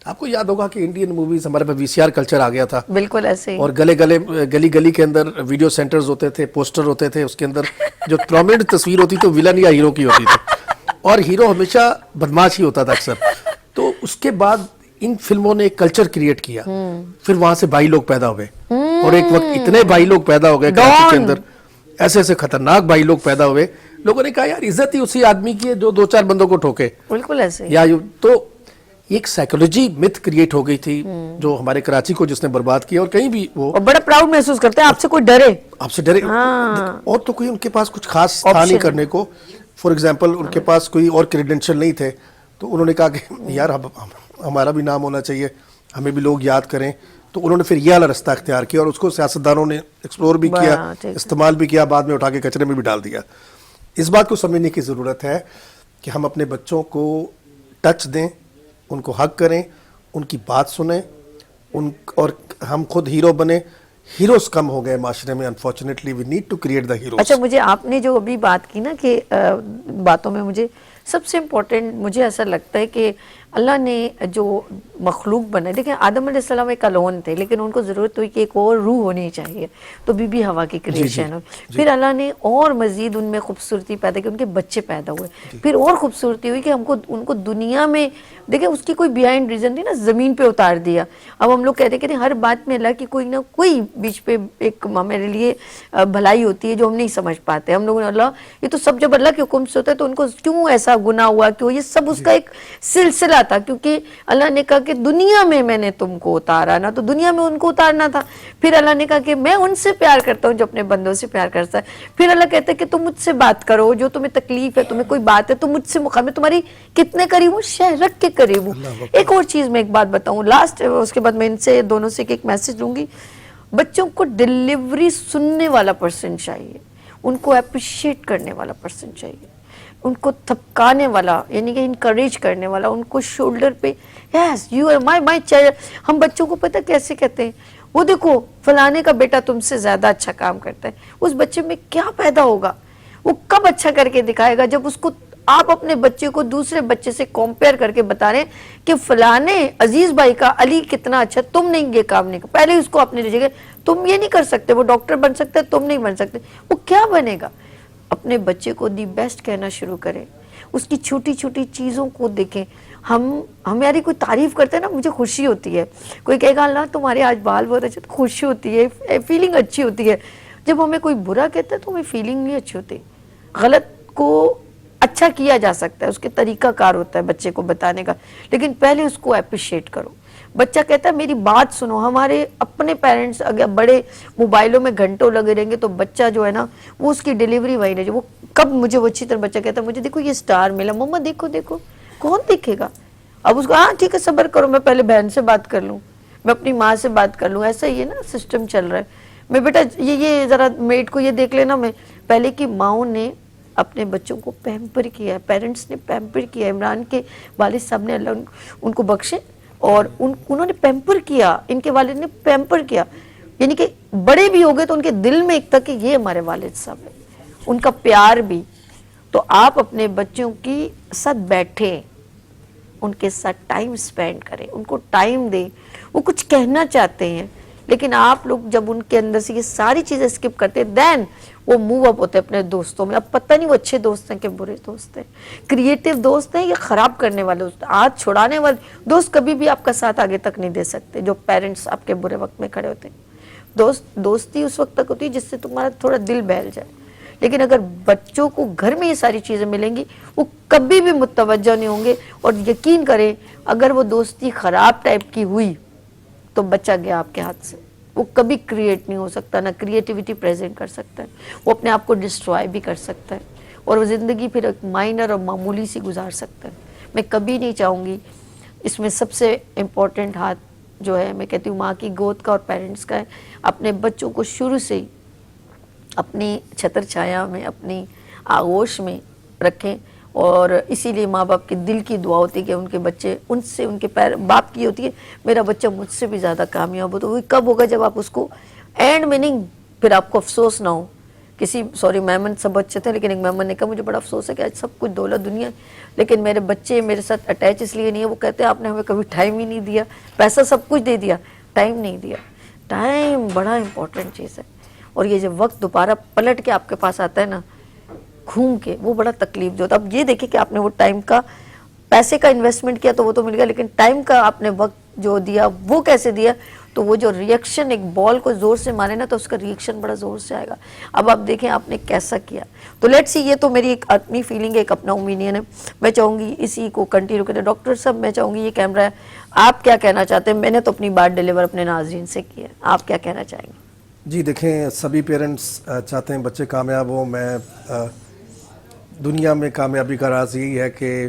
آپ کو یاد ہوگا کہ انڈین موویز ہمارے پاس VCR کلچر آ گیا تھا. بالکل ایسے ہی. اور گلی کے اندر ویڈیو سینٹرز ہوتے تھے, پوسٹر ہوتے تھے, اس کے اندر جو پرومیننٹ تصویر ہوتی تھی ویلن یا ہیرو کی ہوتی تھی, اور ہیرو ہمیشہ بدماش ہی ہوتا تھا اکثر. تو اس کے بعد ان فلموں نے ایک کلچر کریٹ کیا. پھر وہاں سے بھائی لوگ پیدا ہوئے, اور ایک وقت اتنے بھائی لوگ پیدا ہو گئے کراچی کے اندر, ایسے خطرناک بھائی لوگ پیدا ہوئے. لوگوں نے کہا یار عزت ہی اسی آدمی کی ہے جو 2-4 بندوں کو ٹھوکے. بالکل ایسے یا تو ایک سائیکولوجی مت کریٹ ہو گئی تھی جو ہمارے کراچی کو جس نے برباد کیا. اور کہیں بھی وہ بڑا پراؤڈ محسوس کرتے ہیں, آپ سے کوئی ڈرے, آپ سے ڈرے, اور تو کوئی ان کے پاس کچھ خاص تھا نہیں کرنے کو. فار ایگزامپل ان کے پاس کوئی اور کریڈینشل نہیں تھے, تو انہوں نے کہا کہ یار ہمارا بھی نام ہونا چاہیے, ہمیں بھی لوگ یاد کریں. تو انہوں نے پھر یہ والا رستہ اختیار کیا اور اس کو سیاستدانوں نے ایکسپلور بھی کیا, استعمال بھی کیا, بعد میں اٹھا کے کچرے میں بھی ڈال دیا. اس بات کو سمجھنے کی ضرورت ہے کہ ہم اپنے بچوں کو ٹچ دیں, ان کو حق کریں, ان کی بات سنیں, اور ہم خود ہیرو بنیں. ہیروز کم ہو گئے معاشرے میں, unfortunately we need to create the heroes. اچھا, مجھے آپ نے جو ابھی بات کی نا کہ باتوں میں مجھے سب سے امپورٹنٹ مجھے ایسا لگتا ہے کہ اللہ نے جو مخلوق بنائے, دیکھیں آدم علیہ السلام ایک الون تھے, لیکن ان کو ضرورت ہوئی کہ ایک اور روح ہونی چاہیے, تو بی بی ہوا کی کریشن ہوئی. پھر اللہ نے اور مزید ان میں خوبصورتی پیدا کی, ان کے بچے پیدا ہوئے. پھر اور خوبصورتی ہوئی کہ ان کو دنیا میں, دیکھیں اس کی کوئی بیہائنڈ ریزن تھی نا, زمین پہ اتار دیا. اب ہم لوگ کہتے ہیں کہ ہر بات میں اللہ کی کوئی نہ کوئی بیچ پہ ایک ہمارے لیے بھلائی ہوتی ہے جو ہم نہیں سمجھ پاتے. ہم لوگوں نے اللہ یہ تو سب جب اللہ کے حکم سے ہوتا ہے تو ان کو کیوں ایسا گناہ ہوا, کیوں, یہ سب اس کا ایک سلسلہ تھا. کیونکہ اللہ نے کہا کہ دنیا میں نے تم کو اتارا نا, تو دنیا میں ان کو اتارنا تھا. پھر اللہ نے کہا کہ میں ان سے پیار کرتا ہوں جو اپنے بندوں سے پیار کرتا ہے. پھر اللہ کہتا ہے کہ تم مجھ سے بات کرو, جو تمہیں تکلیف ہے, تمہیں کوئی بات ہے, تم مجھ سے میں تمہاری کتنے قریب ہوں, شہرک کے قریب ہوں. ایک اور چیز میں ایک بات بتاؤں لاسٹ, اس کے بعد میں ان سے دونوں سے ایک میسج لوں گی. بچوں کو ڈیلیوری سننے والا پرسن چاہیے, ان کو اپریشیٹ کرنے والا پرسن چاہیے, ان کو تھپکانے والا یعنی کہ انکریج کرنے والا, ان کو شولڈر پہ yes you are my child. ہم بچوں کو پتہ کیسے کہتے ہیں, وہ دیکھو فلانے کا بیٹا تم سے زیادہ اچھا کام کرتا ہے. اس بچے میں کیا پیدا ہوگا, وہ کب اچھا کر کے دکھائے گا جب اس کو آپ اپنے بچے کو دوسرے بچے سے کمپیئر کر کے بتا رہے ہیں کہ فلانے عزیز بھائی کا علی کتنا اچھا, تم نہیں یہ کام نہیں کر. پہلے اس کو اپنے لیجیے گا, تم یہ نہیں کر سکتے, وہ ڈاکٹر بن سکتے, تم نہیں بن سکتے. وہ کیا بنے گا؟ اپنے بچے کو دی بیسٹ کہنا شروع کریں, اس کی چھوٹی چھوٹی چیزوں کو دیکھیں. ہماری کوئی تعریف کرتے ہیں نا, مجھے خوشی ہوتی ہے. کوئی کہے گا اللہ تمہارے آج بال بہت اچھے, تو خوشی ہوتی ہے, فیلنگ اچھی ہوتی ہے. جب ہمیں کوئی برا کہتا ہے تو ہمیں فیلنگ نہیں اچھی ہوتی. غلط کو اچھا کیا جا سکتا ہے, اس کے طریقہ کار ہوتا ہے بچے کو بتانے کا, لیکن پہلے اس کو اپریشیٹ کرو. بچہ کہتا ہے میری بات سنو. ہمارے اپنے پیرنٹس اگر بڑے موبائلوں میں گھنٹوں لگے رہیں گے تو بچہ جو ہے نا وہ اس کی ڈیلیوری وہی رہے. وہ کب مجھے وہ اچھی طرح بچہ کہتا ہے مجھے دیکھو یہ سٹار ملا, مما دیکھو دیکھو, کون دیکھے گا؟ اب اس کو ہاں ٹھیک ہے صبر کرو, میں پہلے بہن سے بات کر لوں, میں اپنی ماں سے بات کر لوں. ایسا ہی ہے نا سسٹم چل رہا ہے. میں بیٹا یہ ذرا میڈ کو یہ دیکھ لینا. میں پہلے کی ماؤں نے اپنے بچوں کو پیمپر کیا ہے, پیرنٹس نے پیمپر کیا. عمران کے والد صاحب نے اللہ ان کو بخشے, اور انہوں نے پیمپر کیا, ان کے والد نے پیمپر کیا. یعنی کہ بڑے بھی ہو گئے تو ان کے دل میں ایک تھا کہ یہ ہمارے والد صاحب ہیں, ان کا پیار بھی. تو آپ اپنے بچوں کی ساتھ بیٹھیں, ان کے ساتھ ٹائم سپینڈ کریں, ان کو ٹائم دیں. وہ کچھ کہنا چاہتے ہیں لیکن آپ لوگ جب ان کے اندر سے یہ ساری چیزیں اسکپ کرتے ہیں دین وہ موو اپ ہوتے ہیں اپنے دوستوں میں. اب پتہ نہیں وہ اچھے دوست ہیں کہ برے دوست ہیں, کریٹیو دوست ہیں یا خراب کرنے والے دوست. ہاتھ چھڑانے والے دوست کبھی بھی آپ کا ساتھ آگے تک نہیں دے سکتے. جو پیرنٹس آپ کے برے وقت میں کھڑے ہوتے ہیں, دوستی اس وقت تک ہوتی ہے جس سے تمہارا تھوڑا دل بہل جائے. لیکن اگر بچوں کو گھر میں یہ ساری چیزیں ملیں گی وہ کبھی بھی متوجہ نہیں ہوں گے. اور یقین کریں اگر وہ دوستی خراب ٹائپ کی ہوئی تو بچہ گیا آپ کے ہاتھ سے. وہ کبھی کریٹ نہیں ہو سکتا, نہ کریٹیوٹی پریزنٹ کر سکتا ہے, وہ اپنے آپ کو ڈسٹرائے بھی کر سکتا ہے, اور وہ زندگی پھر ایک مائنر اور معمولی سی گزار سکتا ہے. میں کبھی نہیں چاہوں گی, اس میں سب سے امپورٹنٹ ہاتھ جو ہے میں کہتی ہوں ماں کی گود کا اور پیرنٹس کا ہے. اپنے بچوں کو شروع سے ہی اپنی چھتر چھایا میں, اپنی آغوش میں رکھیں. اور اسی لیے ماں باپ کے دل کی دعا ہوتی ہے کہ ان کے بچے ان سے, ان کے باپ کی ہوتی ہے میرا بچہ مجھ سے بھی زیادہ کامیاب ہو. تو وہ کب ہوگا جب آپ اس کو اینڈ میں نہیں, پھر آپ کو افسوس نہ ہو. سوری میمن سب اچھے تھے لیکن ایک میمن نے کہا مجھے بڑا افسوس ہے کہ آج سب کچھ دولت دنیا لیکن میرے بچے میرے ساتھ اٹیچ اس لیے نہیں ہے. وہ کہتے ہیں آپ نے ہمیں کبھی ٹائم ہی نہیں دیا, پیسہ سب کچھ دے دیا, ٹائم نہیں دیا. ٹائم بڑا امپورٹنٹ چیز ہے. اور یہ جب وقت دوبارہ پلٹ کے آپ کے پاس آتا ہے نا گھوم کے, وہ بڑا تکلیف جو ہوتا ہے. اب یہ دیکھیں کہ آپ نے وہ ٹائم کا پیسے کا انویسٹمنٹ کیا تو وہ تو مل گیا, لیکن ٹائم کا آپ نے وقت جو دیا وہ کیسے دیا, تو وہ جو ریئیکشن ایک بال کو زور سے مارے نا تو اس کا ریئیکشن بڑا زور سے آئے گا. اب آپ دیکھیں آپ نے کیسا کیا. تو لیٹس سی, یہ تو میری ایک اپنی فیلنگ ہے, ایک اپنا اوپینین ہے. میں چاہوں گی اسی کو کنٹینیو کریں. ڈاکٹر صاحب میں چاہوں گی یہ کیمرہ ہے, آپ کیا کہنا چاہتے ہیں؟ میں نے تو اپنی بات ڈیلیور اپنے ناظرین سے کی ہے, آپ کیا کہنا چاہیں گے؟ جی دیکھیں, سبھی پیرنٹس چاہتے ہیں بچے کامیاب ہوں. میں دنیا میں کامیابی کا راز یہی ہے کہ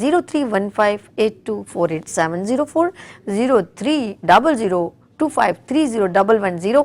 0315824870, 0300253010।